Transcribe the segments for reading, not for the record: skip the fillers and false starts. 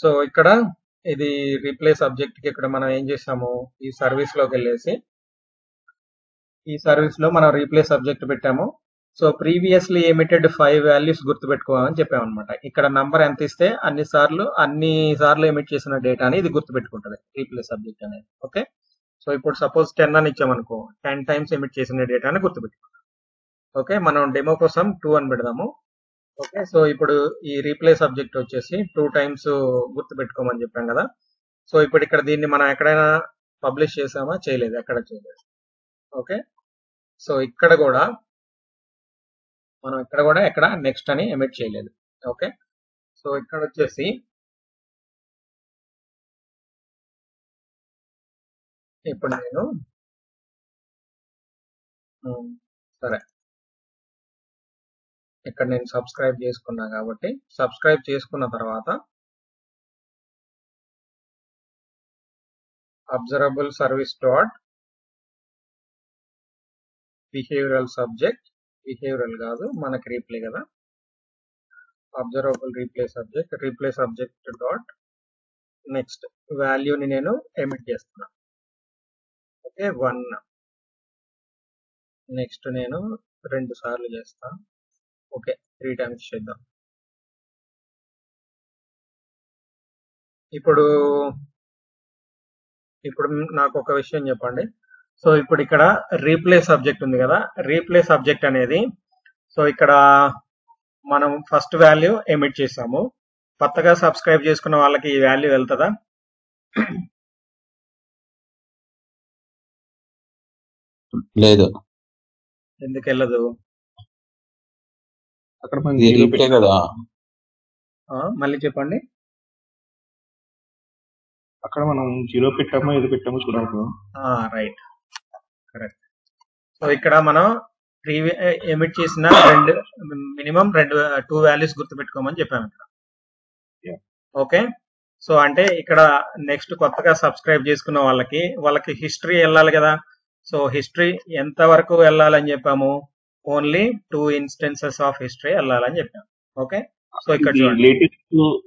So ఇక్కడ ఇది replace subject కి ఇక్కడ మనం ఏం చేసాము, ఈ సర్వీస్ లోకి వెళ్ళేసి ఈ సర్వీస్ లో మనం రీప్లేస్ సబ్జెక్ట్ పెట్టాము. సో ప్రీవియస్లీ ఎమిటెడ్ 5 వాల్యూస్ గుర్తుపెట్టుకోవాలని చెప్పామన్నమాట. ఇక్కడ నంబర్ ఎంత ఇస్తే అన్ని సార్లు ఎమిట్ చేసిన డేటాని ఇది గుర్తుపెట్టుకుంటది రీప్లేస్ సబ్జెక్ట్ అనేది. ఓకే, సో ఇప్పుడు సపోజ్ 10 అని ఇచ్చామనుకో, 10 టైమ్స్ ఎమిట్ చేసిన డేటాని గుర్తుపెట్టుకుంటాం. ఓకే, మనం డెమో కోసం 2 అని పెడదాము. ఓకే, సో ఇప్పుడు ఈ రీప్లేస్ సబ్జెక్ట్ వచ్చేసి 2 టైమ్స్ గుర్తుపెట్టుకోమని చెప్పాం కదా. సో ఇప్పుడు ఇక్కడ దీన్ని మనం ఎక్కడైనా పబ్లిష్ చేసామా? చేయలేదు, ఎక్కడ చేయలేదు. ఓకే, సో ఇక్కడ కూడా ఎక్కడ నెక్స్ట్ అని ఎమిట్ చేయలేదు. ఓకే, సో ఇక్కడ వచ్చేసి ఇప్పుడు నేను సరే ఇక్కడ నేను సబ్స్క్రైబ్ చేసుకున్నా కాబట్టి సబ్స్క్రైబ్ చేసుకున్న తర్వాత observable service dot behavioral subject, behavioral కాదు మనకి రీప్లే కదా, observable replay subject dot next వాల్యూని నేను ఎమిట్ చేస్తున్నా. ఓకే, 1 నెక్స్ట్ నేను 2 సార్లు చేస్తా. ఓకే, 3 టైమ్స్ చేద్దాం. ఇప్పుడు నాకు ఒక విషయం చెప్పండి. సో ఇప్పుడు ఇక్కడ రీప్లేస్ సబ్జెక్ట్ ఉంది కదా, రీప్లేస్ సబ్జెక్ట్ అనేది సో ఇక్కడ మనం ఫస్ట్ వాల్యూ ఎమిట్ చేసాము. కొత్తగా సబ్స్క్రైబ్ చేసుకున్న వాళ్ళకి ఈ వాల్యూ వెళ్తుందా? లేదు. ఎందుకు వెళ్ళదు? అక్కడ మనం ఇది జీరో రీప్లే కదా. మళ్ళీ చెప్పండి. అక్కడ మనం 0 పెట్టామో ఏది పెట్టామో చూడాలి. Right, correct. సో ఇక్కడ మనం ఎమిట్ చేసిన మినిమం 2 వాల్యూస్ గుర్తుపెట్టుకోమని చెప్పాము ఇక్కడ. ఓకే, సో అంటే ఇక్కడ నెక్స్ట్ కొత్తగా సబ్స్క్రైబ్ చేసుకున్న వాళ్ళకి హిస్టరీ వెళ్ళాలి కదా. సో హిస్టరీ ఎంత వరకు వెళ్ళాలని చెప్పాము? ఓన్లీ 2 ఇన్స్టెన్సెస్ ఆఫ్ హిస్టరీ వెళ్ళాలని చెప్పాము. ఓకే, సో ఇక్కడ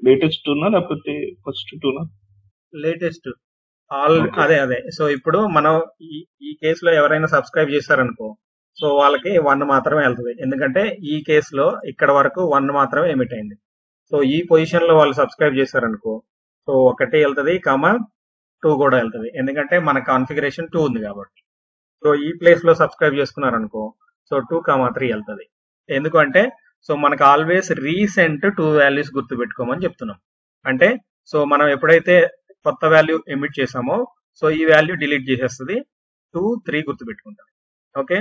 లేటెస్ట్ లేకపోతే ఫస్ట్ లేటెస్ట్ అదే. సో ఇప్పుడు మనం ఈ కేసులో ఎవరైనా సబ్స్క్రైబ్ చేశారనుకో, సో వాళ్ళకి 1 మాత్రమే వెళ్తుంది. ఎందుకంటే ఈ కేసులో ఇక్కడ వరకు 1 మాత్రమే ఎమిట్ అయింది. సో ఈ పొజిషన్ లో వాళ్ళు సబ్స్క్రైబ్ చేశారనుకో, సో 1 వెళ్తుంది, 2 కూడా వెళ్తుంది. ఎందుకంటే మన కాన్ఫిగరేషన్ 2 ఉంది కాబట్టి. సో ఈ ప్లేస్ లో సబ్స్క్రైబ్ చేసుకున్నారనుకో, సో 2, 3 వెళ్తుంది. ఎందుకంటే సో మనకు ఆల్వేస్ రీసెంట్ 2 వాల్యూస్ గుర్తుపెట్టుకోమని చెప్తున్నాం. అంటే సో మనం ఎప్పుడైతే కొత్త వాల్యూ ఎమిట్ చేసామో, సో ఈ వాల్యూ డిలీట్ చేసేస్తుంది, 2, 3 గుర్తుపెట్టుకుంటాం. ఓకే,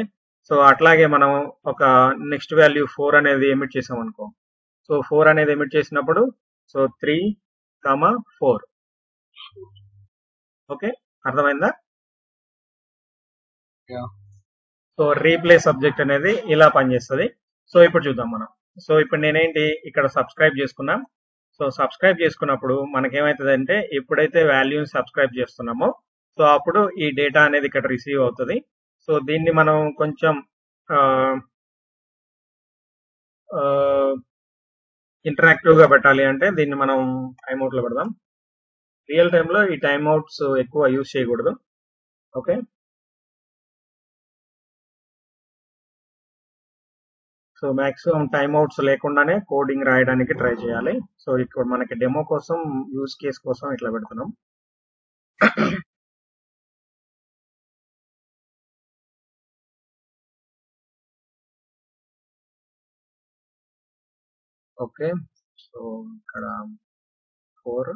సో అట్లాగే మనం ఒక నెక్స్ట్ వాల్యూ 4 అనేది ఎమిట్ చేసాం అనుకో, సో 4 అనేది ఎమిట్ చేసినప్పుడు సో 3, 4. ఓకే, అర్థమైందా? సో రీప్లేస్ సబ్జెక్ట్ అనేది ఇలా పనిచేస్తుంది. సో ఇప్పుడు చూద్దాం మనం. సో ఇప్పుడు నేనేంటి ఇక్కడ సబ్స్క్రైబ్ చేసుకున్నాం. సో సబ్స్క్రైబ్ చేసుకున్నప్పుడు మనకేమవుతుంది అంటే, ఎప్పుడైతే వాల్యూని సబ్స్క్రైబ్ చేస్తున్నామో సో అప్పుడు ఈ డేటా అనేది ఇక్కడ రిసీవ్ అవుతుంది. సో దీన్ని మనం కొంచెం ఇంటరాక్టివ్ గా పెట్టాలి అంటే దీన్ని మనం టైమ్అవుట్ లో పెడదాం. రియల్ టైంలో ఈ టైమ్అవుట్స్ ఎక్కువ యూజ్ చేయకూడదు. ఓకే, సో మాక్సిమం టైమ్అవుట్స్ లేకుండానే కోడింగ్ రాయడానికి ట్రై చేయాలి. సో ఇక్కడ మనకి డెమో కోసం, యూజ్ కేస్ కోసం ఇట్లా పెడుతున్నాం. ఓకే, సో ఇక్కడ 4,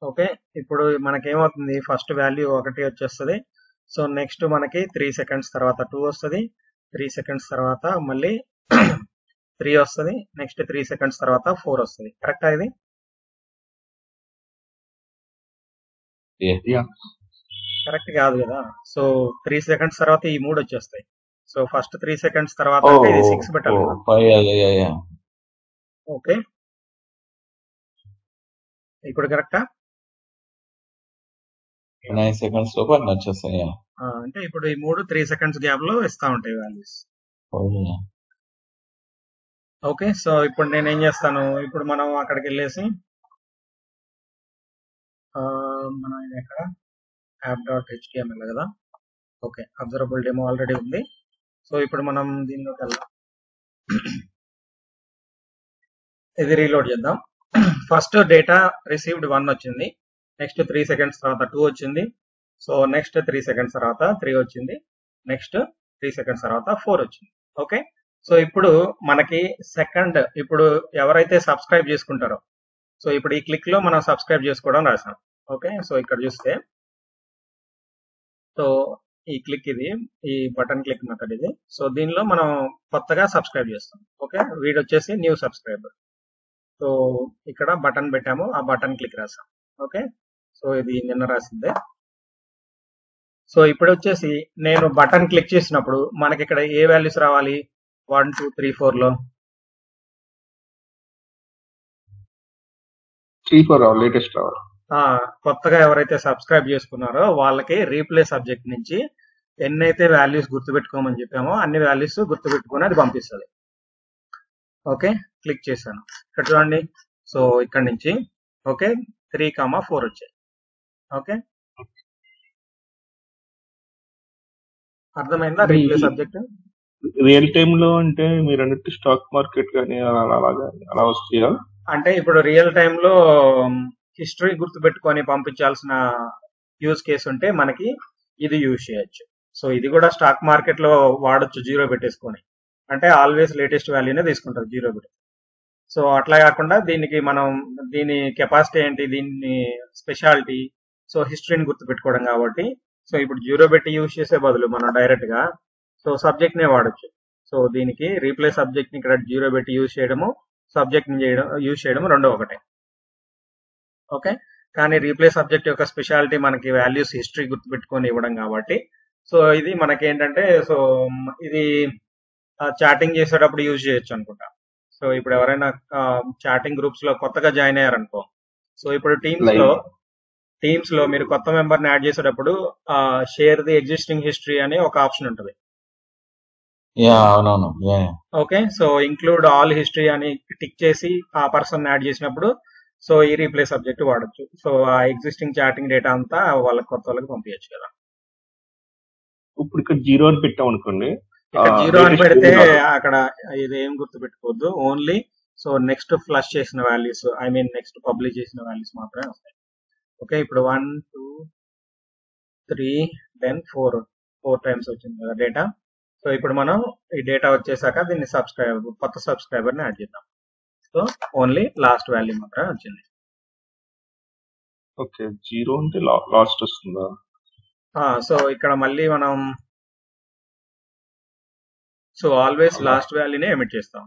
ఓకే. ఇప్పుడు మనకేమవుతుంది, ఫస్ట్ వాల్యూ 1 వచ్చేస్తుంది. సో నెక్స్ట్ మనకి 3 సెకండ్స్ తర్వాత 2 వస్తుంది, 3 సెకండ్స్ తర్వాత మళ్ళీ 3 వస్తుంది, నెక్స్ట్ 3 సెకండ్స్ తర్వాత 4 వస్తుంది. కరెక్టా? ఇది కరెక్ట్ కాదు కదా. సో 3 సెకండ్స్ తర్వాత ఈ 3 వచ్చేస్తాయి. సో ఫస్ట్ 3 సెకండ్స్ తర్వాత ఇది 6 పెట్టాలి కదా. ఓకే, ఇప్పుడు కరెక్టా? 9 seconds లోపు అన్ని వచ్చేస్తాయి. అంటే ఇప్పుడు ఈ 3 seconds గ్యాప్ లో ఇస్తా ఉంటాయి వాల్యూస్. ఓకే, సో ఇప్పుడు నేను ఏం చేస్తాను, ఇప్పుడు మనం అక్కడికి వెళ్ళేసి మనం ఇక్కడ app.html కదా. ఓకే, అబ్జర్వబుల్ డెమో ఆల్రెడీ ఉంది. సో ఇప్పుడు మనం దీనిలోకి వెళ్దాం. ఇది రీలోడ్ చేద్దాం. ఫస్ట్ డేటా రిసీవ్డ్ 1 వచ్చింది, నెక్స్ట్ 3 seconds తర్వాత 2 వచ్చింది, సో నెక్స్ట్ 3 seconds తర్వాత 3 వచ్చింది, నెక్స్ట్ 3 seconds తర్వాత 4 వచ్చింది. ఓకే, సో ఇప్పుడు మనకి సెకండ్, ఇప్పుడు ఎవరైతే సబ్స్క్రైబ్ చేసుకుంటారో, సో ఇప్పుడు ఈ క్లిక్ లో మనం సబ్స్క్రైబ్ చేసుకోవడం రాసాం. ఓకే, సో ఇక్కడ చూస్తే, సో ఈ క్లిక్ ఇది, ఈ బటన్ క్లిక్ మెథడ్ ఇది. సో దీనిలో మనం కొత్తగా సబ్స్క్రైబ్ చేస్తాం. ఓకే, వీడు వచ్చేసి న్యూ సబ్స్క్రైబర్. సో ఇక్కడ బటన్ పెట్టాము, ఆ బటన్ క్లిక్ రాసాం. ఓకే, సో ఇది నిన్న రాసిందే. సో ఇప్పుడు వచ్చేసి నేను బటన్ క్లిక్ చేసినప్పుడు మనకి ఇక్కడ ఏ వాల్యూస్ రావాలి, 1 2 3 4 లో 3 4 రావాలి, లేటెస్ట్ రావాలి. కొత్తగా ఎవరైతే సబ్స్క్రైబ్ చేసుకున్నారో వాళ్ళకి రీప్లే సబ్జెక్ట్ నుంచి ఎన్నైతే వాల్యూస్ గుర్తుపెట్టుకోమని చెప్పామో అన్ని వాల్యూస్ గుర్తుపెట్టుకొని అది పంపిస్తుంది. ఓకే, క్లిక్ చేశాను, ఇక్కడ చూడండి. సో ఇక్కడ నుంచి ఓకే 3, 4 వచ్చాయి. ఓకే, అర్థమైందా రీప్లే సబ్జెక్ట్? రియల్ టైమ్ లో అంటే మీరు అన్నట్టు స్టాక్ మార్కెట్ కానీ అలా వస్తాయా? అంటే ఇప్పుడు రియల్ టైమ్ లో హిస్టరీ గుర్తుపెట్టుకొని పంపించాల్సిన యూజ్ కేసు ఉంటే మనకి ఇది యూజ్ చేయొచ్చు. సో ఇది కూడా స్టాక్ మార్కెట్ లో వాడొచ్చు, జీరో పెట్టేసుకొని. అంటే ఆల్వేస్ లేటెస్ట్ వాల్యూనే తీసుకుంటారు జీరో పెట్టి. సో అట్లా కాకుండా దీనికి మనం దీని కెపాసిటీ ఏంటి, దీని స్పెషాలిటీ, సో హిస్టరీని గుర్తుపెట్టుకోవడం కాబట్టి, సో ఇప్పుడు జీరో పెట్టి యూజ్ చేసే బదులు మనం డైరెక్ట్ గా సో సబ్జెక్ట్ నే వాడచ్చు. సో దీనికి రీప్లేస్ సబ్జెక్ట్ ని ఇక్కడ జీరో పెట్టి యూజ్ చేయడము, సబ్జెక్ట్ ని యూజ్ చేయడం రెండో ఒకటే. ఓకే, కానీ రీప్లేస్ సబ్జెక్ట్ యొక్క స్పెషాలిటీ మనకి వాల్యూస్ హిస్టరీ గుర్తుపెట్టుకొని ఇవ్వడం కాబట్టి, సో ఇది మనకి ఏంటంటే, సో ఇది చాటింగ్ చేసేటప్పుడు యూజ్ చేయొచ్చు అనుకుంటా. సో ఇప్పుడు ఎవరైనా చాటింగ్ గ్రూప్స్ లో కొత్తగా జాయిన్ అయ్యారనుకో, సో ఇప్పుడు టీమ్స్ లో మీరు కొత్త మెంబర్ ని యాడ్ చేసేటప్పుడు షేర్ ది ఎగ్జిస్టింగ్ హిస్టరీ అనే ఒక ఆప్షన్ ఉంటుంది. అవునవును. Okay, so include all history అని టిక్ చేసి ఆ పర్సన్ యాడ్ చేసినప్పుడు సో ఈ రీప్లేస్ సబ్జెక్ట్ వాడచ్చు. సో ఆ ఎగ్జిస్టింగ్ చాటింగ్ డేటా అంతా వాళ్ళకి కొత్త వాళ్ళకి పంపించచ్చు కదా. ఇప్పుడు ఇక్కడ జీరో అని పెట్టాం అనుకోండి, ఇక్కడ జీరో అని పెడితే అక్కడ ఇది ఏం గుర్తు పెట్టుకోవద్దు, ఓన్లీ సో నెక్స్ట్ ఫ్లష్ చేసిన values, I mean next publish చేసిన వాల్యూస్ మాత్రమే వస్తాయి. ఓకే, ఇప్పుడు 1 2 3 then 4 టైమ్స్ వచ్చింది కదా డేటా. సో ఇప్పుడు మనం ఈ డేటా వచ్చేసాక దీన్ని కొత్త సబ్స్క్రైబర్ ని యాడ్ చేద్దాం. సో ఓన్లీ లాస్ట్ వాల్యూ మాత్రమే వచ్చింది. ఓకే, జీరో అంటే లాస్ట్ వస్తుందా? సో ఇక్కడ మళ్ళీ మనం సో ఆల్వేస్ లాస్ట్ వాల్యూనే ఎమిట్ చేస్తాం.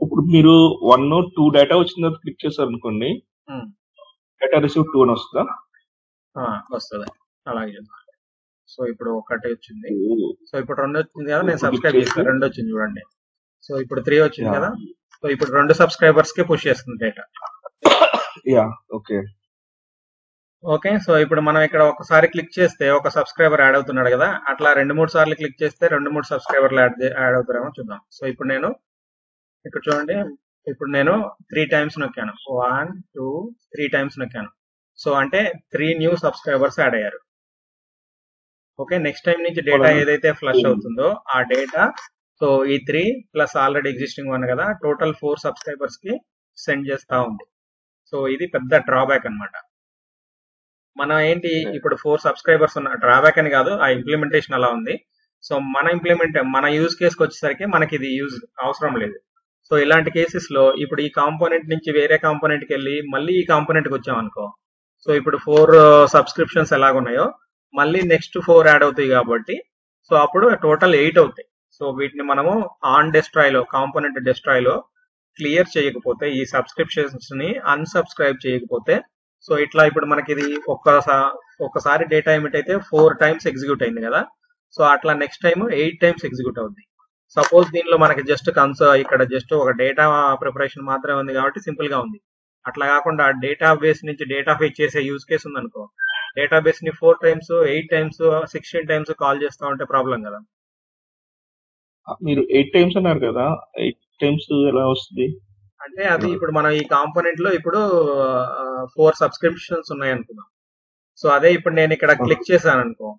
ఇప్పుడు మీరు 1 or 2 డేటా వచ్చిన తర్వాత క్లిక్ చేశారు అనుకోండి, డేటా రిసీవ్ 2 అని వస్తుందా? వస్తుంది, అలాగే చేస్తాం. సో ఇప్పుడు 1 వచ్చింది, సో ఇప్పుడు 2 వచ్చింది కదా, నేను సబ్స్క్రైబ్ చేస్తాను, 2 వచ్చింది చూడండి. సో ఇప్పుడు 3 వచ్చింది కదా, సో ఇప్పుడు 2 సబ్స్క్రైబర్స్ కి పుష్ చేస్తుంది డేటా. ఓకే ఓకే, సో ఇప్పుడు మనం ఇక్కడ ఒకసారి క్లిక్ చేస్తే ఒక సబ్స్క్రైబర్ యాడ్ అవుతున్నాడు కదా, అట్లా 2-3 సార్లు క్లిక్ చేస్తే 2-3 సబ్స్క్రైబర్లు యాడ్ అవుతారేమో చూద్దాం. సో ఇప్పుడు నేను ఇక్కడ చూడండి, ఇప్పుడు నేను 3 టైమ్స్ నొక్కాను, 1 2 3 టైమ్స్ నొక్కాను. సో అంటే 3 న్యూ సబ్స్క్రైబర్స్ యాడ్ అయ్యారు. ఓకే, నెక్స్ట్ టైం నుంచి డేటా ఏదైతే ఫ్లష్ అవుతుందో ఆ డేటా, సో ఈ 3 ప్లస్ ఆల్రెడీ ఎగ్జిస్టింగ్ 1 కదా, టోటల్ 4 సబ్స్క్రైబర్స్ కి సెండ్ చేస్తా ఉంది. సో ఇది పెద్ద డ్రాబ్యాక్ అన్నమాట. మనం ఏంటి ఇప్పుడు 4 సబ్స్క్రైబర్స్ ఉన్న డ్రాబ్యాక్ అని కాదు, ఆ ఇంప్లిమెంటేషన్ అలా ఉంది. సో మన యూజ్ కేసుకి వచ్చేసరికి మనకి ఇది అవసరం లేదు. సో ఇలాంటి కేసెస్ లో ఇప్పుడు ఈ కాంపోనెంట్ నుంచి వేరే కాంపోనెంట్ కి వెళ్ళి మళ్ళీ ఈ కాంపోనెంట్ కి వచ్చాం అనుకో, సో ఇప్పుడు 4 సబ్స్క్రిప్షన్స్ ఎలాగున్నాయో మళ్ళీ నెక్స్ట్ 4 యాడ్ అవుతాయి కాబట్టి, సో అప్పుడు టోటల్ 8 అవుతాయి. సో వీటిని మనము ఆన్ డెస్ట్రాయ్ లో, కాంపోనెంట్ డెస్ట్రాయ్ లో క్లియర్ చేయకపోతే, ఈ సబ్స్క్రిప్షన్స్ ని అన్సబ్స్క్రైబ్ చేయకపోతే, సో ఇట్లా ఇప్పుడు మనకి ఇది ఒక్కసారి డేటా ఎమిట్ అయితే 4 టైమ్స్ ఎగ్జిక్యూట్ అయింది కదా, సో అట్లా నెక్స్ట్ టైం 8 టైమ్స్ ఎగ్జిక్యూట్ అవుతుంది. సపోజ్ దీనిలో మనకి జస్ట్ ఇక్కడ జస్ట్ ఒక డేటా ప్రిపరేషన్ మాత్రమే ఉంది కాబట్టి సింపుల్ గా ఉంది. అట్లా కాకుండా డేటా బేస్ నుంచి డేటా ఫెచ్ చేసే యూజ్ కేసు ఉంది అనుకో, డేటాబేస్ ని 4 టైమ్స్ 8 టైమ్స్ 16 టైమ్స్ కాల్ చేస్తా ఉంటే ప్రాబ్లం కదా. మీరు 8 టైమ్స్ అన్నారు కదా, 8 టైమ్స్ ఎలా వస్తుంది? అంటే అది ఇప్పుడు మనం ఈ కాంపోనెంట్ లో ఇప్పుడు 4 సబ్స్క్రిప్షన్స్ ఉన్నాయి అనుకుందాం. సో అదే ఇప్పుడు నేను ఇక్కడ క్లిక్ చేశాను అనుకో.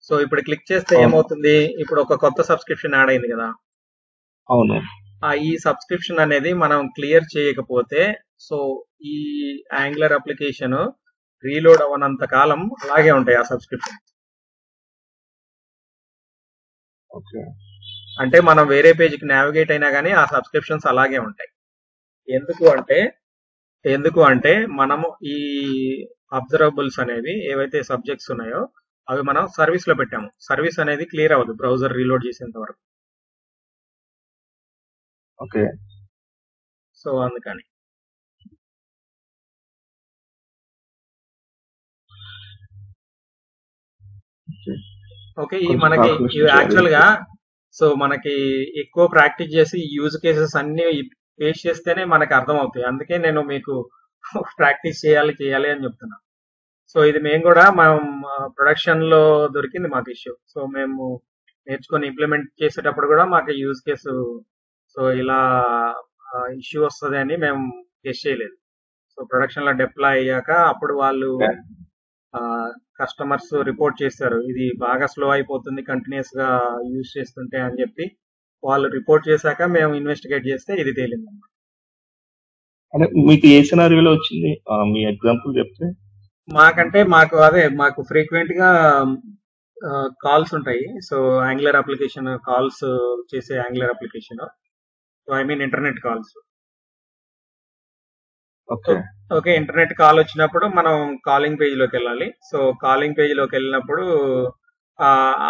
సో ఇప్పుడు క్లిక్ చేస్తే ఏమవుతుంది, ఇప్పుడు ఒక కొత్త సబ్స్క్రిప్షన్ యాడ్ అయింది కదా. అవును. ఈ సబ్స్క్రిప్షన్ అనేది మనం క్లియర్ చేయకపోతే సో ఈ యాంగులర్ అప్లికేషన్ రీలోడ్ అవ్వనంత కాలం అలాగే ఉంటాయి ఆ సబ్స్క్రిప్షన్. ఓకే. అంటే మనం వేరే పేజ్కి నావిగేట్ అయినా కానీ ఆ సబ్స్క్రిప్షన్స్ అలాగే ఉంటాయి. ఎందుకు అంటే మనము ఈ అబ్జర్వబుల్స్ అనేవి ఏవైతే సబ్జెక్ట్స్ ఉన్నాయో అవి మనం సర్వీస్ లో పెట్టాము. సర్వీస్ అనేది క్లియర్ అవ్వదు బ్రౌజర్ రీలోడ్ చేసేంత వరకు. ఓకే. సో అందుకని ఓకే. ఈ మనకి యాక్చువల్ గా సో మనకి ఎక్కువ ప్రాక్టీస్ చేసి యూజ్ కేసెస్ అన్ని ఫేస్ చేస్తేనే మనకి అర్థం అవుతాయి. అందుకే నేను మీకు ప్రాక్టీస్ చేయాలి అని చెప్తున్నా. సో ఇది మేము కూడా మనం ప్రొడక్షన్ లో దొరికింది మాకు ఇష్యూ. సో మేము నేర్చుకొని ఇంప్లిమెంట్ చేసేటప్పుడు కూడా మాకు యూజ్ కేసు సో ఇలా ఇష్యూ వస్తుంది అని మేము గెస్ చేయలేదు. సో ప్రొడక్షన్ లో డిప్లాయ్ అయ్యాక అప్పుడు వాళ్ళు కస్టమర్స్ రిపోర్ట్ చేశారు, ఇది బాగా స్లో అయిపోతుంది కంటిన్యూస్ గా యూజ్ చేస్తుంటే అని చెప్పి వాళ్ళు రిపోర్ట్ చేశాక మేము ఇన్వెస్టిగేట్ చేస్తే ఇది తేలింది. అంటే మీకు ఏ సినారియోలో వచ్చింది మీ ఎగ్జాంపుల్ చెప్తే? మాకు ఫ్రీక్వెంట్ గా కాల్స్ ఉంటాయి. సో యాంగులర్ అప్లికేషన్ కాల్స్ చేసే angular application, I mean internet calls. Okay, internet call వచ్చినప్పుడు మనం కాలింగ్ పేజ్ లోకి వెళ్ళాలి. సో కాలింగ్ పేజ్ లోకి వెళ్ళినప్పుడు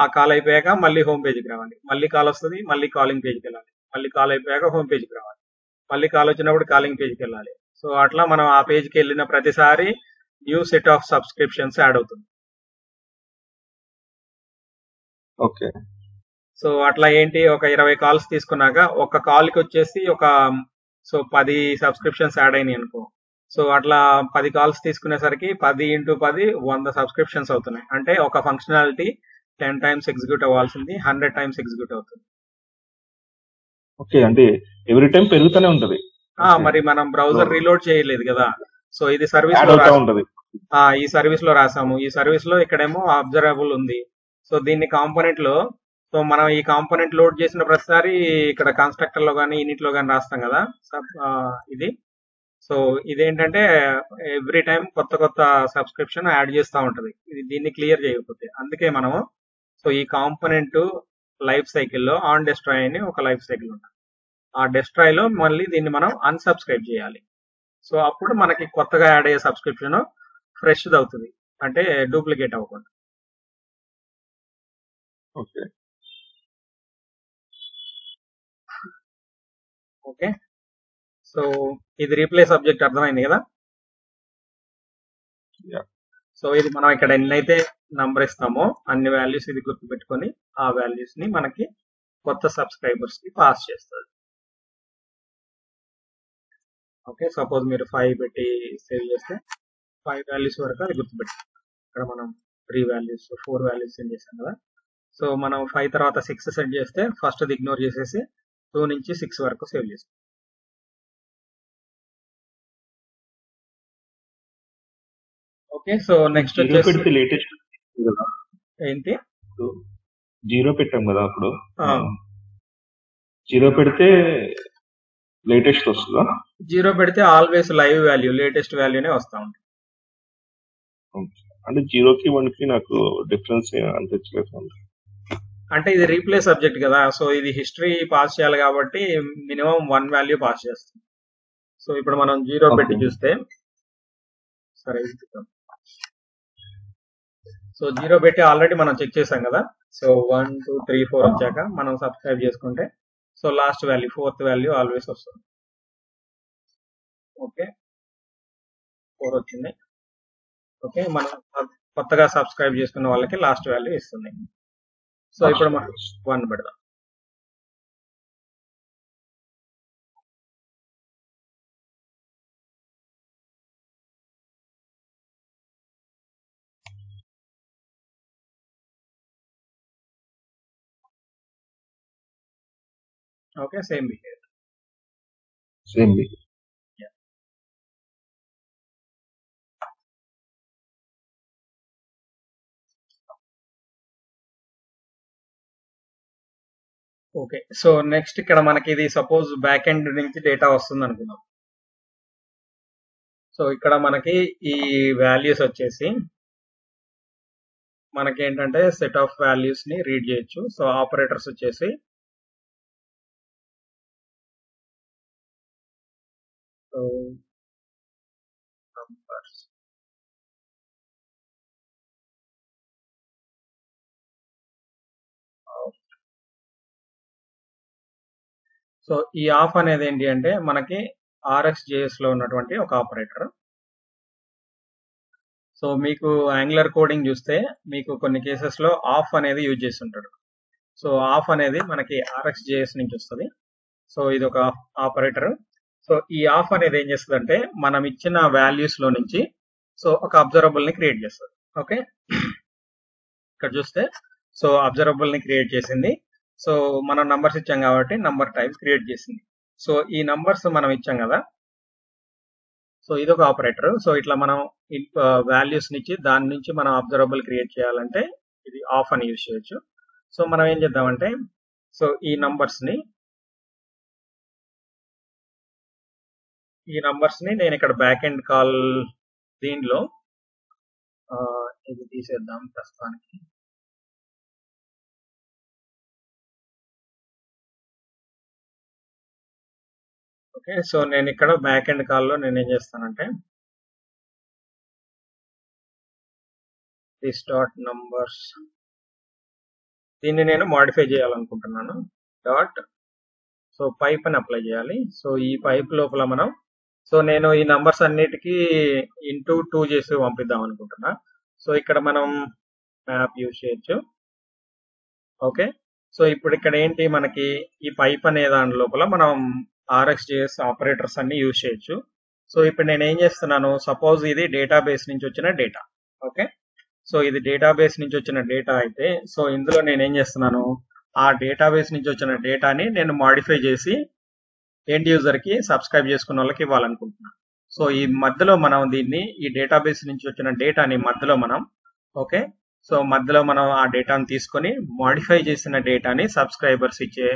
ఆ కాల్ అయిపోయాక మళ్ళీ హోమ్ పేజ్కి రావాలి. మళ్ళీ కాల్ వస్తుంది, మళ్ళీ కాలింగ్ పేజ్కి వెళ్ళాలి. మళ్ళీ కాల్ అయిపోయాక హోమ్ పేజ్కి రావాలి. మళ్ళీ కాల్ వచ్చినప్పుడు కాలింగ్ పేజ్కి వెళ్ళాలి. సో అట్లా మనం ఆ పేజ్కి వెళ్ళిన ప్రతిసారి new set of subscriptions add అవుతుంది. ఓకే. సో అట్లా ఏంటి, ఒక 20 కాల్స్ తీసుకున్నాక ఒక కాల్ కి వచ్చేసి ఒక 10 సబ్స్క్రిప్షన్స్ యాడ్ అయినాయి అనుకో. సో అట్లా 10 కాల్స్ తీసుకునేసరికి 10 × 10 100 సబ్స్క్రిప్షన్స్ అవుతున్నాయి. అంటే ఒక ఫంక్షనాలిటీ 10 టైమ్స్ ఎగ్జిక్యూట్ అవ్వాల్సింది 100 టైమ్స్ ఎగ్జిక్యూట్ అవుతుంది. ఓకే, అంటే ఎవ్రీ టైం పెరుగుతూనే ఉంటది. మరి మనం బ్రౌజర్ రీలోడ్ చేయలేదు కదా. సో ఇది సర్వీస్ ఈ సర్వీస్ లో రాసాము. ఈ సర్వీస్ లో ఇక్కడేమో అబ్జర్వబుల్ ఉంది. సో దీన్ని కాంపోనెంట్ లో సో మనం ఈ కాంపోనెంట్ లోడ్ చేసిన ప్రతిసారి ఇక్కడ కన్స్ట్రక్టర్ లో కానీ ఇనిట్ లో కానీ రాస్తాం కదా ఇది. సో ఇదేంటంటే ఎవ్రీ టైం కొత్త సబ్స్క్రిప్షన్ యాడ్ చేస్తూ ఉంటది ఇది, దీన్ని క్లియర్ చేయకపోతే. అందుకే మనము సో ఈ కాంపోనెంట్ లైఫ్ సైకిల్లో ఆన్ డెస్ట్రాయ్ అని ఒక లైఫ్ సైకిల్ ఉంటుంది. ఆ డెస్ట్రాయ్ లో మళ్ళీ దీన్ని మనం అన్సబ్స్క్రైబ్ చేయాలి. సో అప్పుడు మనకి కొత్తగా యాడ్ అయ్యే సబ్స్క్రిప్షన్ ఫ్రెష్ అవుతుంది, అంటే డూప్లికేట్ అవ్వకుండా. ఓకే, సో ఇది రీప్లేస్ సబ్జెక్ట్ అర్థమైంది కదా. సో ఇది మనం ఇక్కడ ఎన్నైతే నంబర్ ఇస్తామో అన్ని వాల్యూస్ ఇది గుర్తు పెట్టుకొని ఆ వాల్యూస్ ని మనకి కొత్త సబ్స్క్రైబర్స్ కి పాస్ చేస్తుంది. ఓకే, సపోజ్ మీరు 5 పెట్టి సేవ్ చేస్తే 5 వాల్యూస్ వరకు అది గుర్తుపెట్టి, ఇక్కడ మనం 3 వాల్యూస్ 4 వాల్యూస్ సెండ్ చేసాం కదా. సో మనం 5 తర్వాత 6 సెండ్ చేస్తే ఫస్ట్ అది ఇగ్నోర్ చేసేసి 2 నుంచి 6 వరకు సేవ్ చేస్తాం. ఓకే, సో నెక్స్ట్ వచ్చేసి లేటెస్ట్ ఏంటి 0 పెట్టాం కదా. అప్పుడు 0 పెడితే లేటెస్ట్ వస్తుందా? 0 పెడితే ఆల్వేస్ లైవ్ వాల్యూ లేటెస్ట్ వాల్యూనే వస్తా ఉంటుంది. అంటే 0కి 1కి నాకు డిఫరెన్స్ అనిపించలేదు. అంటే ఇది రీప్లేస్ సబ్జెక్ట్ కదా. సో ఇది హిస్టరీ పాస్ చేయాలి కాబట్టి మినిమం 1 వాల్యూ పాస్ చేస్తుంది. సో ఇప్పుడు మనం 0 పెట్టి చూస్తే సరే, సో 0 పెట్టి ఆల్రెడీ మనం చెక్ చేసాం కదా. సో 1 2 3 4 వచ్చాక మనం సబ్స్క్రైబ్ చేసుకుంటే so last value 4th value always వస్తుంది. ఓకే, 4 వచ్చింది. ఓకే, మనం కొత్తగా సబ్స్క్రైబ్ చేసుకున్న వాళ్ళకి లాస్ట్ వాల్యూ ఇస్తుంది. సో ఇప్పుడు మనం 1 పెడదాం. Okay, same behaviour. Same okay, so next ఇక్కడ మనకి ఇది సపోజ్ బ్యాక్ ఎండ్ నుంచి డేటా వస్తుంది అనుకుందాం. సో ఇక్కడ మనకి ఈ వాల్యూస్ వచ్చేసి మనకి ఏంటంటే సెట్ ఆఫ్ వాల్యూస్ ని రీడ్ చేయొచ్చు. సో ఆపరేటర్స్ వచ్చేసి సో numbers. సో ఈ ఆఫ్ అనేది ఏంటి అంటే మనకి RxJS లో ఉన్నటువంటి ఒక ఆపరేటర్. సో మీకు యాంగులర్ కోడింగ్ చూస్తే మీకు కొన్ని కేసెస్ లో ఆఫ్ అనేది యూజ్ చేసి ఉంటాడు. సో ఆఫ్ అనేది మనకి RxJS నుంచి వస్తుంది. సో ఇది ఒక ఆపరేటర్. సో ఈ ఆఫ్ అనేది ఏం చేస్తుంది అంటే మనం ఇచ్చిన వాల్యూస్ లో నుంచి సో ఒక అబ్జర్వబుల్ ని క్రియేట్ చేస్తుంది. ఓకే, ఇక్కడ చూస్తే సో అబ్జర్వబుల్ ని క్రియేట్ చేసింది. సో మనం నంబర్స్ ఇచ్చాం కాబట్టి నంబర్ టైప్స్ క్రియేట్ చేసింది. సో ఈ నంబర్స్ మనం ఇచ్చాం కదా, సో ఇది ఒక ఆపరేటర్. సో ఇట్లా మనం వాల్యూస్ నుంచి దాని నుంచి మనం అబ్జర్వబుల్ క్రియేట్ చేయాలంటే ఇది ఆఫ్ అని యూజ్ చేయొచ్చు. సో మనం ఏం చేద్దామంటే సో ఈ నంబర్స్ ని నేను ఇక్కడ బ్యాక్ ఎండ్ కాల్ దీనిలో ఇది తీసేద్దాం ప్రస్తుతానికి. ఓకే, సో నేను ఇక్కడ బ్యాక్ ఎండ్ కాల్లో నేను ఏం చేస్తానంటే దిస్ డాట్ నంబర్స్ దీన్ని నేను మాడిఫై చేయాలనుకుంటున్నాను. డాట్ సో పైప్ అని అప్లై చేయాలి. సో ఈ పైప్ లోపల మనం సో నేను ఈ నంబర్స్ అన్నిటికీ ఇంటూ 2 చేసి పంపిద్దాం అనుకుంటున్నా. సో ఇక్కడ మనం మ్యాప్ యూజ్ చేయొచ్చు. ఓకే, సో ఇప్పుడు ఇక్కడ ఏంటి మనకి ఈ పైప్ అనే దాని లోపల మనం RxJS ఆపరేటర్స్ అన్ని యూజ్ చేయొచ్చు. సో ఇప్పుడు నేను ఏం చేస్తున్నాను, సపోజ్ ఇది డేటాబేస్ నుంచి వచ్చిన డేటా. ఓకే, సో ఇది డేటాబేస్ నుంచి వచ్చిన డేటా అయితే సో ఇందులో నేను ఏం చేస్తున్నాను, ఆ డేటాబేస్ నుంచి వచ్చిన డేటాని నేను మాడిఫై చేసి ఎండ్ యూజర్ కి సబ్స్క్రైబ్ చేసుకున్న వాళ్ళకి ఇవ్వాలనుకుంటున్నాను. సో ఈ మధ్యలో మనం దీన్ని ఈ డేటాబేస్ నుంచి వచ్చిన డేటాని మధ్యలో మనం ఓకే సో మధ్యలో మనం ఆ డేటాను తీసుకొని మాడిఫై చేసిన డేటాని సబ్స్క్రైబర్స్ ఇచ్చే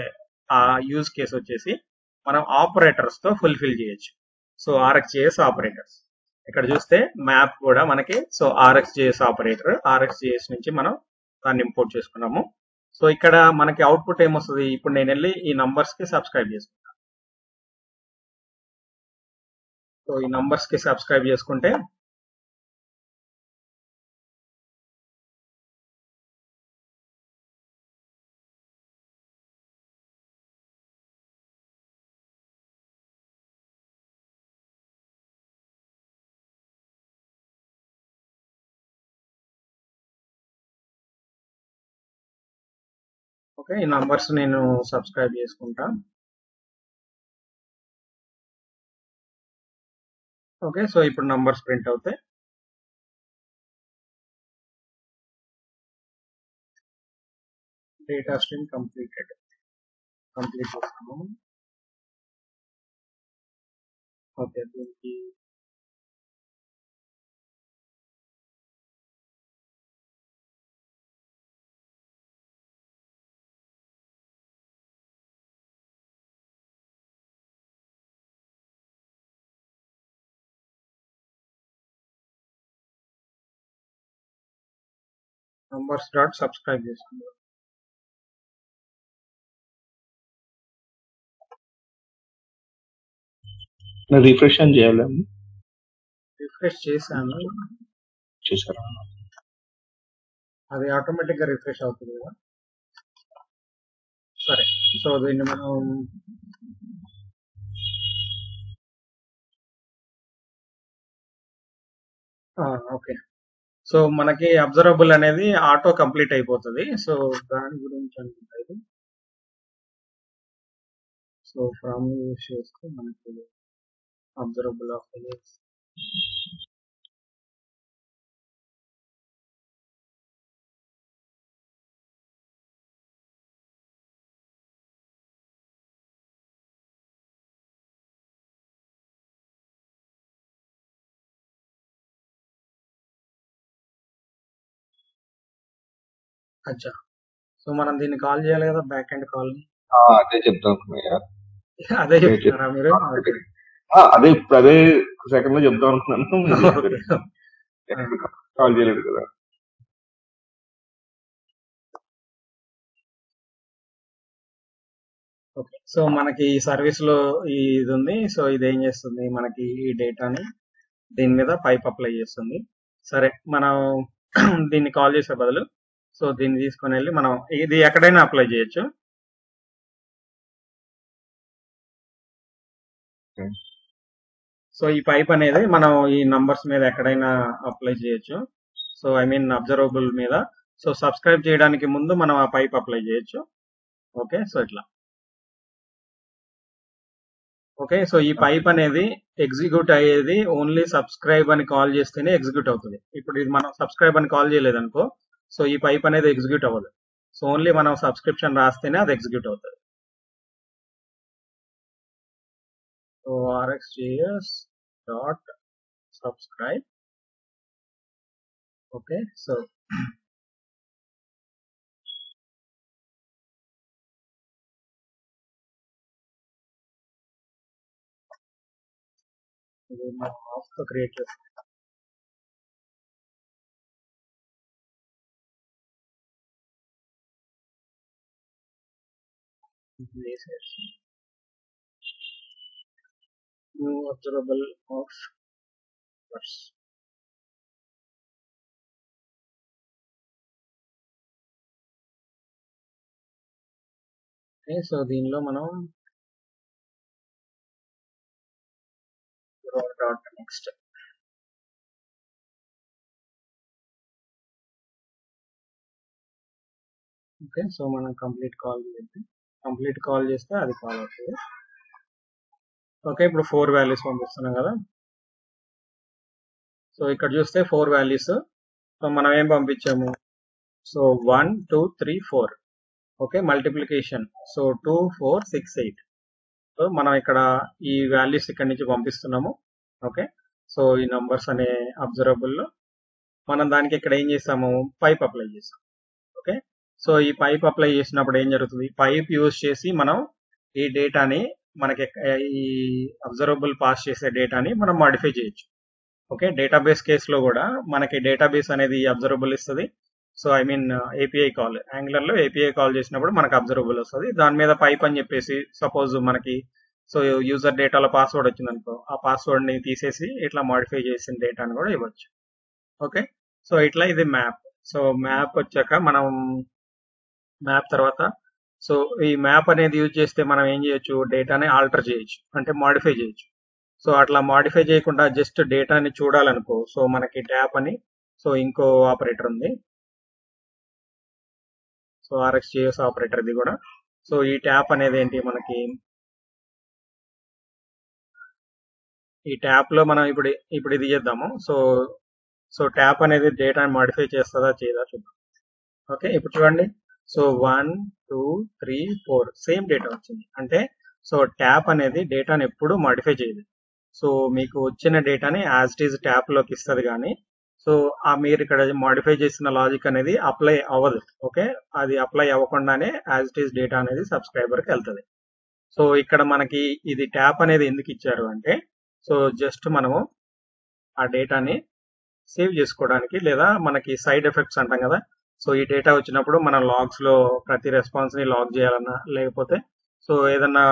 ఆ యూజ్ కేసు వచ్చేసి మనం ఆపరేటర్స్ తో ఫుల్ఫిల్ చేయొచ్చు. సో RxJS ఆపరేటర్స్ ఇక్కడ చూస్తే మ్యాప్ కూడా మనకి సో RxJS ఆపరేటర్ RxJS నుంచి మనం దాన్ని ఇంపోర్ట్ చేసుకున్నాము. సో ఇక్కడ మనకి అవుట్పుట్ ఏమొస్తుంది, ఇప్పుడు నేను వెళ్ళి ఈ నంబర్స్ కి సబ్స్క్రైబ్ చేసుకుంటాను. సో ఈ నంబర్స్ కి సబ్స్క్రైబ్ చేసుకుంటే ఓకే ఈ నంబర్స్ నేను సబ్స్క్రైబ్ చేసుకుంటా. ఓకే, సో ఇప్పుడు నంబర్స్ ప్రింట్ అవుతాయి. డేటా స్ట్రీమ్ కంప్లీట్ చేస్తాము. ఓకే, దీనికి నంబర్స్ డాట్ సబ్స్క్రైబ్ చేసుకుందాం. రిఫ్రెష్ అని చేయాలి. రిఫ్రెష్ చేశాను, చేశారా? అది ఆటోమేటిక్ గా రిఫ్రెష్ అవుతుంది కదా. సరే, సో దీన్ని మనం ఓకే సో మనకి అబ్జర్వబుల్ అనేది ఆటో కంప్లీట్ అయిపోతుంది. సో దాని గురించి అనుకుంటా ఇది. సో ఫ్రమ్ యూజ్ చేస్తే మనకి అబ్జర్వబుల్ ఆఫ్ అచ్చా. సో మనం దీన్ని కాల్ చేయాలి కదా, బ్యాక్ ఎండ్ కాల్ ని. అదే చెప్తాను అనుకున్నాయ్యా. అదే చెప్తున్నారా మీరు? ఓకే అదే ఇప్పుడు అదే సెకండ్ లో చెప్దాం అనుకున్నాను, మీరు ఓకే చెప్పారు. కాల్ చేయలేదు కదా. ఓకే. సో మనకి ఈ సర్వీస్ లో ఇది ఉంది. సో ఇది ఏం చేస్తుంది, మనకి ఈ డేటాని దీని మీద పైప్ అప్లై చేస్తుంది. సరే, మనం దీన్ని కాల్ చేసే బదులు సో దీన్ని తీసుకొని వెళ్ళి మనం ఇది ఎక్కడైనా అప్లై చేయొచ్చు. Okay. సో ఈ పైప్ అనేది మనం ఈ నంబర్స్ మీద ఎక్కడైనా అప్లై చేయొచ్చు. సో ఐ మీన్ అబ్జర్వబుల్ మీద. సో సబ్స్క్రైబ్ చేయడానికి ముందు మనం ఆ పైప్ అప్లై చేయొచ్చు. ఓకే, సో ఇట్లా. ఓకే, సో ఈ పైప్ అనేది ఎగ్జిక్యూట్ అయ్యేది ఓన్లీ సబ్స్క్రైబ్ అని కాల్ చేస్తేనే ఎగ్జిక్యూట్ అవుతుంది. ఇప్పుడు ఇది మనం సబ్స్క్రైబ్ అని కాల్ చేయలేదనుకో, సో ఈ పైప్ అనేది ఎగ్జిక్యూట్ అవ్వదు. సో ఓన్లీ మనం సబ్స్క్రిప్షన్ రాస్తేనే అది ఎగ్జిక్యూట్ అవుతుంది. So rxjs dot subscribe. Okay, so ఇది మనం ఆఫ్ క్రియేట్ చేస్తాం. New observable of verse. Okay, so దీనిలో మనం డాట్ నెక్స్ట్. ఓకే, సో మనం కంప్లీట్ కాల్ చేస్తే అది కాల్ అవుతుంది. ఓకే, ఇప్పుడు 4 వాల్యూస్ పంపిస్తున్నాం కదా. సో ఇక్కడ చూస్తే 4 వాల్యూస్. సో మనం ఏం పంపించాము, so 1 2 3 4. Okay, multiplication so 2 4 6 8. So మనం ఇక్కడ ఈ వాల్యూస్ ఇక్కడ నుంచి పంపిస్తున్నాము. ఓకే, సో ఈ నంబర్స్ అనే అబ్జర్వబుల్ లో మనం దానికి ఇక్కడ ఏం చేస్తాము, పైప్ అప్లై చేస్తాం. ఓకే, సో ఈ పైప్ అప్లై చేసినప్పుడు ఏం జరుగుతుంది, పైప్ యూజ్ చేసి మనం ఈ డేటాని మనకి ఈ అబ్జర్వబుల్ పాస్ చేసే డేటాని మనం మాడిఫై చేయొచ్చు. ఓకే, డేటాబేస్ కేసులో కూడా మనకి డేటాబేస్ అనేది అబ్జర్వబుల్ ఇస్తుంది. So I mean API call, angular లో ఏపీఐ కాల్ చేసినప్పుడు మనకు అబ్జర్వబుల్ వస్తుంది. దాని మీద పైప్ అని చెప్పేసి సపోజ్ మనకి సో యూజర్ డేటాలో పాస్వర్డ్ వచ్చింది అనుకో, ఆ పాస్వర్డ్ ని తీసేసి ఇట్లా మాడిఫై చేసిన డేటాని కూడా ఇవ్వచ్చు. ఓకే, సో ఇట్లా ఇది మ్యాప్. సో మ్యాప్ వచ్చాక మనం మ్యాప్ తర్వాత సో ఈ మ్యాప్ అనేది యూజ్ చేస్తే మనం ఏం చేయొచ్చు, డేటాని ఆల్టర్ చేయొచ్చు, అంటే మాడిఫై చేయొచ్చు. సో అట్లా మాడిఫై చేయకుండా జస్ట్ డేటాని చూడాలనుకో, సో మనకి ట్యాప్ అని సో ఇంకో ఆపరేటర్ ఉంది. సో rxjs ఆపరేటర్ ఇది కూడా. సో ఈ ట్యాప్ అనేది ఏంటి, మనకి ఈ ట్యాప్ లో మనం ఇప్పుడు ఇది చేద్దాము. సో ట్యాప్ అనేది డేటాని మాడిఫై చేస్తుందా చేయదా చూద్దాం. ఓకే, ఇప్పుడు చూడండి. సో 1 2 3 4 సేమ్ డేటా వచ్చింది. అంటే సో ట్యాప్ అనేది డేటాని ఎప్పుడు మాడిఫై చేయదు. సో మీకు వచ్చిన డేటాని యాజ్ ఇట్ ఈజ్ ట్యాప్ లోకి ఇస్తుంది కానీ సో మీరు ఇక్కడ మాడిఫై చేసిన లాజిక్ అనేది అప్లై అవ్వదు. ఓకే, అది అప్లై అవ్వకుండానే యాజ్ ఇట్ ఈజ్ డేటా అనేది సబ్స్క్రైబర్ కి వెళ్తుంది. సో ఇక్కడ మనకి ఇది ట్యాప్ అనేది ఎందుకు ఇచ్చారు అంటే సో జస్ట్ మనము ఆ డేటాని సేవ్ చేసుకోవడానికి, లేదా మనకి సైడ్ ఎఫెక్ట్స్ అంటాం కదా. సో ఈ డేటా వచ్చినప్పుడు మనం లాగ్స్ లో ప్రతి రెస్పాన్స్ ని లాగ్ చేయాలన్నా, లేకపోతే సో ఏదన్నా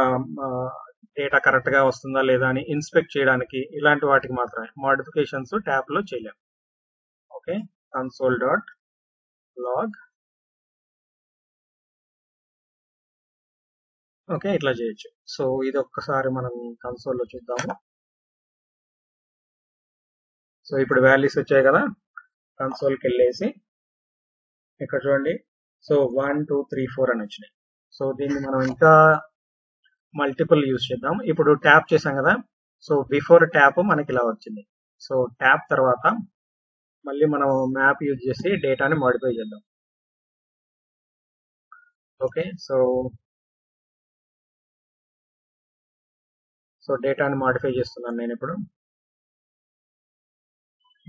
డేటా కరెక్ట్ గా వస్తుందా లేదా అని ఇన్స్పెక్ట్ చేయడానికి, ఇలాంటి వాటికి మాత్రమే మోడిఫికేషన్స్ ట్యాప్ లో చేయలేం. Okay, console dot log. Okay, ఇట్లా చేయొచ్చు. సో ఇది ఒక్కసారి మనం కన్సోల్ లో చూద్దాము. సో ఇప్పుడు వాల్యూస్ వచ్చాయి కదా, కన్సోల్కి వెళ్ళేసి ఇక్కడ చూడండి. సో 1 2 3 4 అని వచ్చినాయి. సో దీన్ని మనం ఇంకా మల్టిపుల్ యూజ్ చేద్దాం. ఇప్పుడు ట్యాప్ చేసాం కదా, సో బిఫోర్ ట్యాప్ మనకి ఇలా వచ్చింది. సో ట్యాప్ తర్వాత మళ్ళీ మనం మ్యాప్ యూజ్ చేసి డేటాని మాడిఫై చేద్దాం. ఓకే, సో డేటాని మాడిఫై చేస్తున్నాను నేను ఇప్పుడు.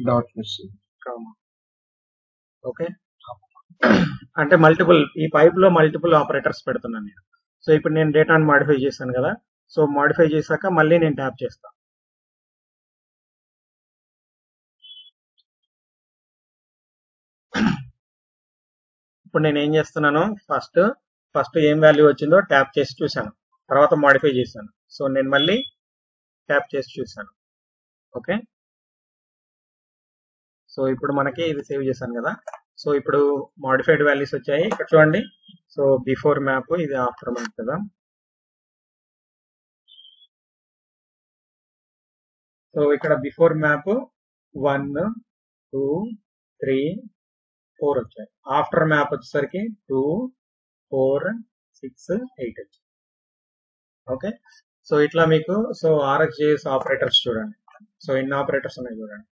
డాట్ ఓకే, అంటే మల్టిపుల్, ఈ పైప్ లో మల్టిపుల్ ఆపరేటర్స్ పెడుతున్నాను నేను. సో ఇప్పుడు నేను డేటాను మాడిఫై చేశాను కదా, సో మాడిఫై చేశాక మళ్ళీ నేను ట్యాప్ చేస్తాను. ఇప్పుడు నేను ఏం చేస్తున్నాను, ఫస్ట్ ఏం వాల్యూ వచ్చిందో ట్యాప్ చేసి చూశాను, తర్వాత మాడిఫై చేశాను. సో నేను మళ్ళీ ట్యాప్ చేసి చూశాను. ఓకే, సో ఇప్పుడు మనకి ఇది సేవ్ చేశాను కదా. సో ఇప్పుడు మాడిఫైడ్ వాల్యూస్ వచ్చాయి ఇక్కడ చూడండి. సో బిఫోర్ మ్యాప్, ఇది ఆఫ్టర్ మ్యాప్ కదా. సో ఇక్కడ బిఫోర్ మ్యాప్ 1 2 3 4 వచ్చాయి. ఆఫ్టర్ మ్యాప్ వచ్చేసరికి 2 4 6 8 వచ్చాయి. ఓకే, సో ఇట్లా మీకు సో RxJS ఆపరేటర్స్ చూడండి. సో ఎన్ని ఆపరేటర్స్ ఉన్నాయి చూడండి.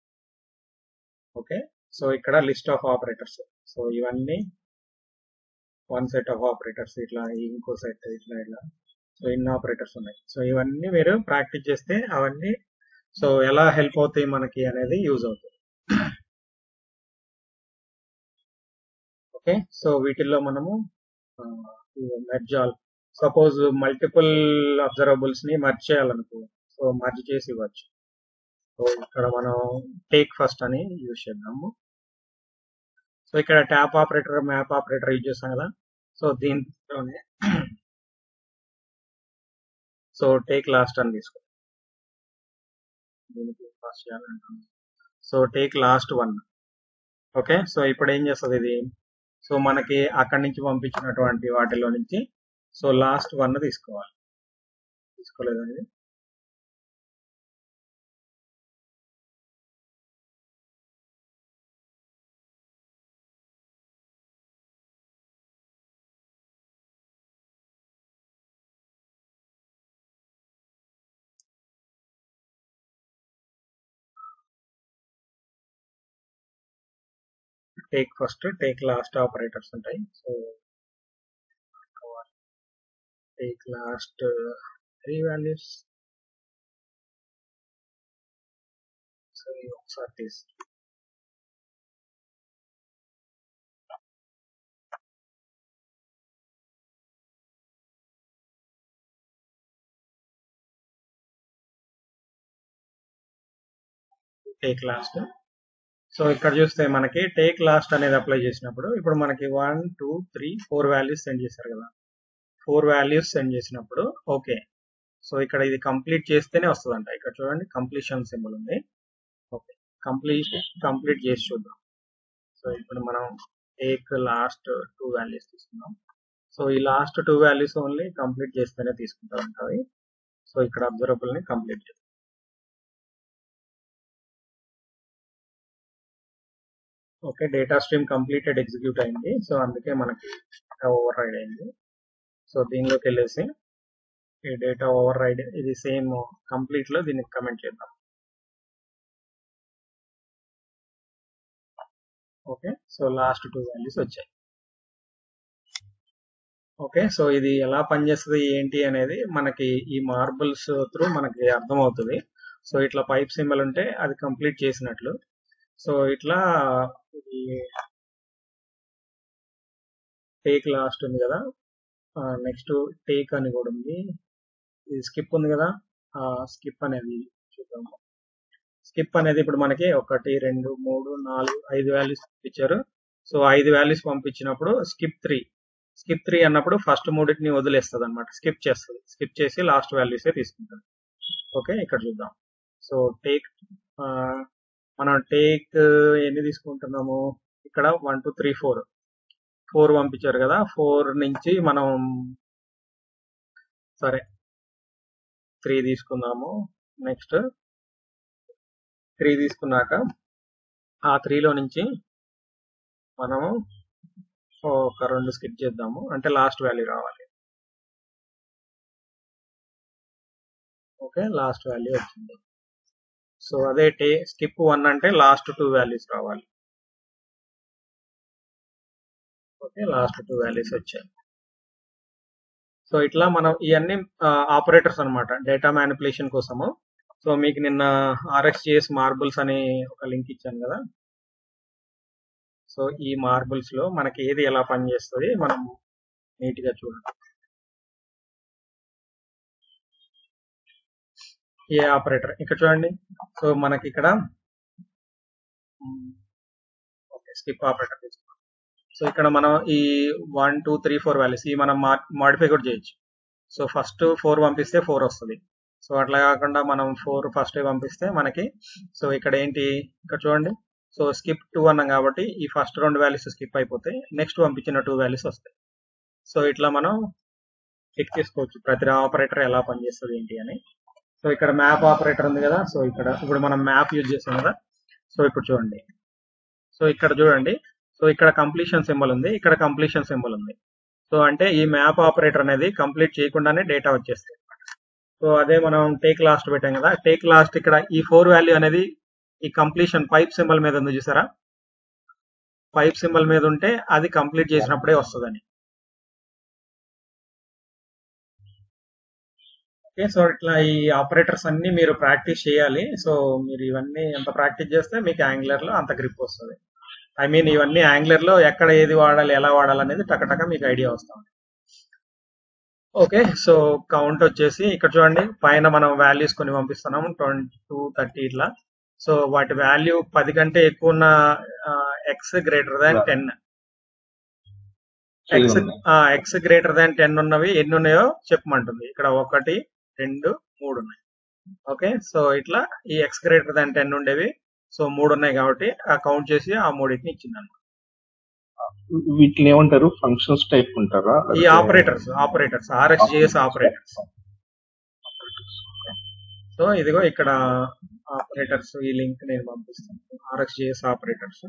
ఓకే, సో ఇక్కడ లిస్ట్ ఆఫ్ ఆపరేటర్స్. సో ఇవన్నీ వన్ సెట్ ఆఫ్ ఆపరేటర్స్, ఇట్లా ఇంకో సెట్ ఇట్లా ఇట్లా. సో ఇన్ని ఆపరేటర్స్ ఉన్నాయి. సో ఇవన్నీ మీరు ప్రాక్టీస్ చేస్తే అవన్నీ సో ఎలా హెల్ప్ అవుతాయి మనకి అనేది యూజ్ అవుతుంది. ఓకే, సో వీటిల్లో మనము మెర్జ్ ఆల్, సపోజ్ మల్టిపుల్ అబ్జర్వబుల్స్ ని మర్జ్ చేయాలనుకో, సో మర్జ్ చేసి ఇవ్వచ్చు. సో ఇక్కడ మనం టేక్ ఫస్ట్ అని యూజ్ చేద్దాము. సో ఇక్కడ tap operator, map operator use చేస్తాం కదా. సో దీంట్లోనే సో టేక్ లాస్ట్ అని తీసుకో, దీనికి పాస్ చేయాలంటాం. So take last 1. Okay, so ఇప్పుడు ఏం చేస్తుంది ఇది, సో మనకి అక్కడి నుంచి పంపించినటువంటి వాటిలో నుంచి సో లాస్ట్ 1 తీసుకోవాలి. తీసుకోలేదండి. Take first, take last operators ఉంటాయి. So take last 3 values. So ఒకసారి తీసి టేక్ లాస్ట్. సో ఇక్కడ చూస్తే మనకి టేక్ లాస్ట్ అనేది అప్లై చేసినప్పుడు ఇప్పుడు మనకి 1 2 3 4 వాల్యూస్ సెండ్ చేశారు కదా. 4 వాల్యూస్ సెండ్ చేసినప్పుడు ఓకే, సో ఇక్కడ ఇది కంప్లీట్ చేస్తేనే వస్తుందంట. ఇక్కడ చూడండి కంప్లీషన్ సింబల్ ఉంది. ఓకే, కంప్లీట్ చేసి చూద్దాం. సో ఇప్పుడు మనం టేక్ లాస్ట్ 2 వాల్యూస్ తీసుకుందాం. సో ఈ లాస్ట్ 2 వాల్యూస్ ఓన్లీ కంప్లీట్ చేస్తేనే తీసుకుంటా ఉంటుంది. సో ఇక్కడ అబ్జర్వబుల్ ని కంప్లీట్ చేద్దాం. Okay, data stream completed execute అయింది. సో అందుకే మనకి ఓవర్ రైడ్ అయింది. సో దీనిలోకి వెళ్ళేసి ఈ డేటా ఓవర్ రైడ్ ఇది సేమ్ కంప్లీట్ లో దీన్ని కమెంట్ చేద్దాం. ఓకే, సో లాస్ట్ 2 వాల్యూస్ వచ్చాయి. ఓకే, సో ఇది ఎలా పనిచేస్తుంది ఏంటి అనేది మనకి ఈ మార్బుల్స్ త్రూ మనకి అర్థమవుతుంది. సో ఇట్లా పైప్ సింబల్ ఉంటే అది కంప్లీట్ చేసినట్లు. సో ఇట్లా ఇది టేక్ లాస్ట్ ఉంది కదా, నెక్స్ట్ టేక్ అని కూడా ఉంది, ఇది స్కిప్ ఉంది కదా, స్కిప్ అనేది చూద్దాము. స్కిప్ అనేది ఇప్పుడు మనకి 1 2 3 4 5 వాల్యూస్ ఇచ్చారు. సో 5 వాల్యూస్ పంపించినప్పుడు స్కిప్ 3 అన్నప్పుడు ఫస్ట్ 3ని వదిలేస్తుంది అనమాట, స్కిప్ చేస్తుంది. స్కిప్ చేసి లాస్ట్ వాల్యూసే తీసుకుంటుంది. ఓకే, ఇక్కడ చూద్దాం. సో టేక్ మనం టేక్ ఎన్ని తీసుకుంటున్నాము, ఇక్కడ 1 2 3 4 పంపించారు కదా. 4 నుంచి మనం సరే 3 తీసుకుందాము. నెక్స్ట్ 3 తీసుకున్నాక ఆ 3లో నుంచి మనము ఒక 2 స్కిప్ చేద్దాము, అంటే లాస్ట్ వాల్యూ రావాలి. ఓకే, లాస్ట్ వాల్యూ వచ్చింది. సో అదే స్కిప్ 1 అంటే లాస్ట్ 2 వాల్యూస్ రావాలి. ఓకే, లాస్ట్ 2 వాల్యూస్ వచ్చాయి. సో ఇట్లా మనం ఇవన్నీ ఆపరేటర్స్ అన్నమాట డేటా మ్యానిపులేషన్ కోసము. సో మీకు నిన్న RxJS మార్బుల్స్ అని ఒక లింక్ ఇచ్చాను కదా. సో ఈ మార్బుల్స్ లో మనకి ఏది ఎలా పనిచేస్తుంది మనం నీట్ గా చూడండి. ఏ ఆపరేటర్ ఇక్కడ చూడండి. సో మనకి ఇక్కడ స్కిప్ ఆపరేటర్ తీసుకున్నాం. సో ఇక్కడ మనం ఈ 1 2 3 4 వాల్యూస్ ఈ మనం మాడిఫై కూడా చేయొచ్చు. సో ఫస్ట్ 4 పంపిస్తే 4 వస్తుంది. సో అట్లా కాకుండా మనం 4 ఫస్ట్ పంపిస్తే మనకి సో ఇక్కడ ఏంటి ఇక్కడ చూడండి. సో స్కిప్ 2 అన్నాం కాబట్టి ఈ ఫస్ట్ 2 వాల్యూస్ స్కిప్ అయిపోతాయి, నెక్స్ట్ పంపించిన 2 వాల్యూస్ వస్తాయి. సో ఇట్లా మనం చెక్ చేసుకోవచ్చు ప్రతి ఆపరేటర్ ఎలా పనిచేస్తుంది ఏంటి అని. సో ఇక్కడ మ్యాప్ ఆపరేటర్ ఉంది కదా. సో ఇక్కడ ఇప్పుడు మనం మ్యాప్ యూజ్ చేస్తాం కదా. సో ఇప్పుడు చూడండి. సో ఇక్కడ చూడండి. సో ఇక్కడ కంప్లీషన్ సింబల్ ఉంది, ఇక్కడ కంప్లీషన్ సింబల్ ఉంది. సో అంటే ఈ మ్యాప్ ఆపరేటర్ అనేది కంప్లీట్ చేయకుండానే డేటా వచ్చేస్తుంది. సో అదే మనం టేక్ లాస్ట్ పెట్టాం కదా. టేక్ లాస్ట్ ఇక్కడ ఈ 4 వాల్యూ అనేది ఈ కంప్లీషన్ పైప్ సింబల్ మీద ఉంది చూసారా. పైప్ సింబల్ మీద ఉంటే అది కంప్లీట్ చేసినప్పుడే వస్తుందని. ఓకే. సో ఇట్లా ఈ ఆపరేటర్స్ అన్ని మీరు ప్రాక్టీస్ చేయాలి. సో మీరు ఇవన్నీ ఎంత ప్రాక్టీస్ చేస్తే మీకు యాంగులర్ లో అంత గ్రిప్ వస్తుంది. ఐ మీన్ ఇవన్నీ యాంగులర్ లో ఎక్కడ ఏది వాడాలి ఎలా వాడాలి అనేది టకటక మీకు ఐడియా వస్తుంది. ఓకే. సో కౌంట్ వచ్చేసి ఇక్కడ చూడండి. పైన మనం వాల్యూస్ కొన్ని పంపిస్తున్నాము 22 30 ఇట్లా. సో వాటి వాల్యూ 10 కంటే ఎక్కువ ఉన్న X greater than 10 X greater than 10 ఉన్నవి ఎన్ని ఉన్నాయో చెప్పమంటుంది. ఇక్కడ 1 2 3 ఉన్నాయి. ఓకే. సో ఇట్లా ఈ ఎక్స్ గ్రేటర్ దాన్ 10 ఉండేవి సో 3 ఉన్నాయి కాబట్టి ఆ కౌంట్ చేసి ఆ 3ని ఇచ్చింది అనమాట. వీటిని ఏమంటారు? ఫంక్షన్స్ టైప్ ఉంటారా? ఈ ఆపరేటర్స్ RxJS ఆపరేటర్స్. సో ఇదిగో ఇక్కడ ఆపరేటర్స్ ఈ లింక్ నేను పంపిస్తాను. RxJS operators.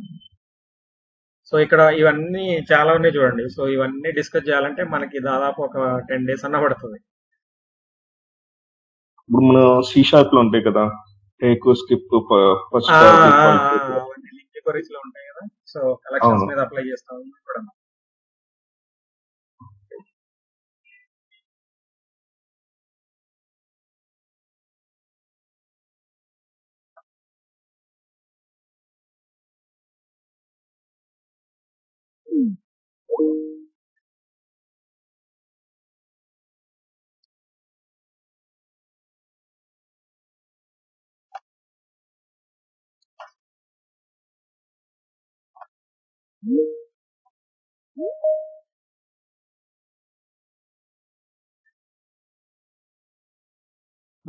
సో ఇక్కడ ఇవన్నీ చాలా ఉన్నాయి చూడండి. సో ఇవన్నీ డిస్కస్ చేయాలంటే మనకి దాదాపు ఒక 10 days అన్న పడుతుంది. ఇప్పుడు మన C# లో ఉంటాయి కదా, take skip first link queries లో ఉంటాయి కదా. సో కలెక్షన్స్ మీద అప్లై చేస్తాము కూడా.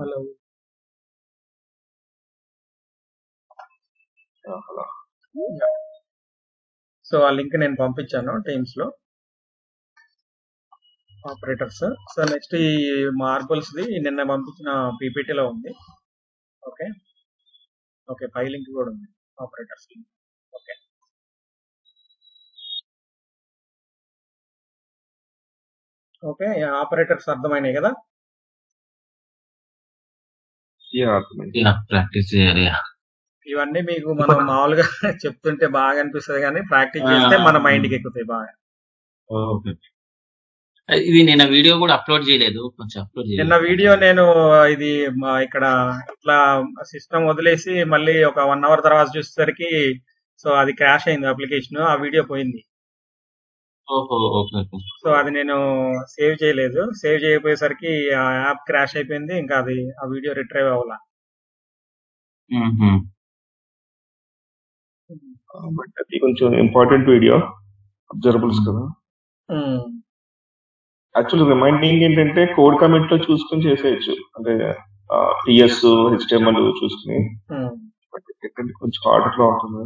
హలో. సో ఆ లింక్ నేను పంపించాను టీమ్స్ లో ఆపరేటర్స్. సో నెక్స్ట్ ఈ మార్బుల్స్ ది నిన్న పంపించిన పీపీటీలో ఉంది. ఓకే. ఓకే. పై లింక్ కూడా ఉంది ఆపరేటర్స్. ఓకే. ఓకే. ఆపరేటర్స్ అర్థమైనాయి కదా. ప్రాక్టీస్ చేయాలి. ఇవన్నీ మీకు మనం మామూలుగా చెప్తుంటే బాగా అనిపిస్తుంది కానీ ప్రాక్టీస్ చేస్తే మన మైండ్ కి ఎక్కుతాయి బాగా. ఇది నిన్న వీడియో కూడా అప్లోడ్ చేయలేదు, కొంచెం అప్లోడ్ చేయాలి. నిన్న వీడియో నేను ఇది ఇక్కడ ఇట్లా సిస్టమ్ వదిలేసి మళ్ళీ ఒక 1 hour తర్వాత చూసేసరికి సో అది క్రాష్ అయింది అప్లికేషన్. ఆ వీడియో పోయింది. సో అది నేను సేవ్ చేయలేదు. సేవ్ చేయకపోయేసరికి ఆ యాప్ క్రాష్ అయిపోయింది. ఇంకా అది ఆ వీడియో రిట్రైవ్ అవ్వాల. బట్ అది కొంచెం ఇంపార్టెంట్ వీడియో, అబ్జర్వబుల్స్ కదా. యాక్చువల్లీ రిమైండింగ్ ఏంటంటే కోడ్ కమిట్ లో చూసుకుని చేసేయచ్చు, అంటే TS HTML చూసుకుని. బట్ కొంచెం ఆర్డర్ లో ఉంటుంది.